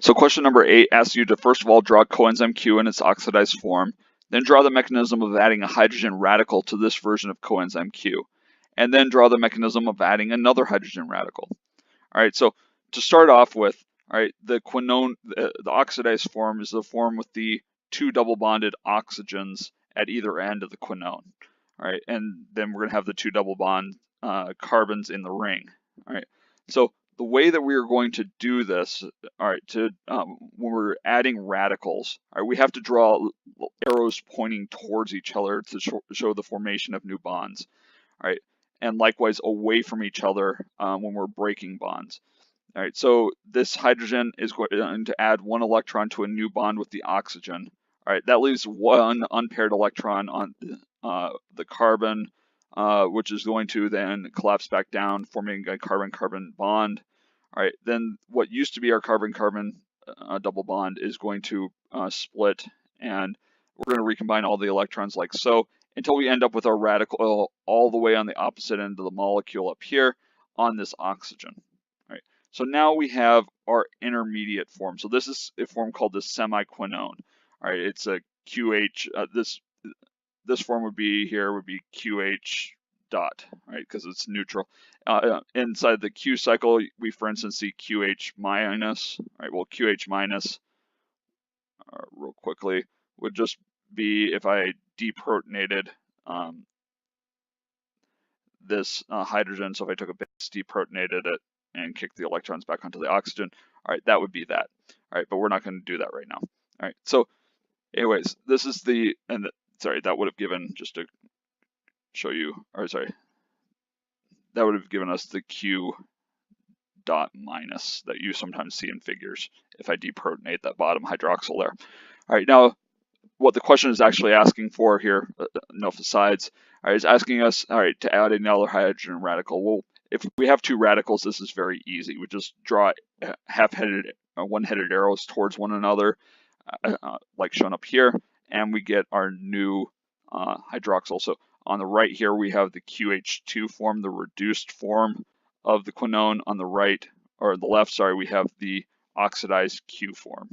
So question number 8 asks you to first of all draw coenzyme Q in its oxidized form, then draw the mechanism of adding a hydrogen radical to this version of coenzyme Q, and then draw the mechanism of adding another hydrogen radical. All right, so to start off with, all right, the quinone, the oxidized form is the form with the 2 double bonded oxygens at either end of the quinone. All right, and then we're going to have the 2 double bond carbons in the ring. All right, so the way that we are going to do this, all right, when we're adding radicals, all right, we have to draw arrows pointing towards each other to show the formation of new bonds. All right, and likewise away from each other when we're breaking bonds. All right, so this hydrogen is going to add 1 electron to a new bond with the oxygen. All right, that leaves 1 unpaired electron on the carbon, which is going to then collapse back down, forming a carbon-carbon bond. All right, then what used to be our carbon-carbon double bond is going to split, and we're going to recombine all the electrons like so, until we end up with our radical all the way on the opposite end of the molecule up here on this oxygen. All right. So now we have our intermediate form. So this is a form called the semiquinone. All right, it's a QH. This form would be QH dot, right, because it's neutral. Inside the Q cycle, we for instance see QH minus. All right, well QH minus, real quickly, would just be if I deprotonated this hydrogen. So if I took a base, deprotonated it, and kicked the electrons back onto the oxygen, all right, that would be that. All right, but we're not going to do that right now. All right, so anyways, this is sorry, that would have given, just to show you, or sorry, that would have given us the Q dot minus that you sometimes see in figures if I deprotonate that bottom hydroxyl there. All right, now what the question is actually asking for here, enough asides, all right, is asking us, all right, to add another hydrogen radical. Well, if we have 2 radicals, this is very easy. We just draw half-headed, one-headed arrows towards one another, like shown up here, and we get our new hydroxyl. So on the right here, we have the QH2 form, the reduced form of the quinone. On the right, or the left, sorry, we have the oxidized Q form.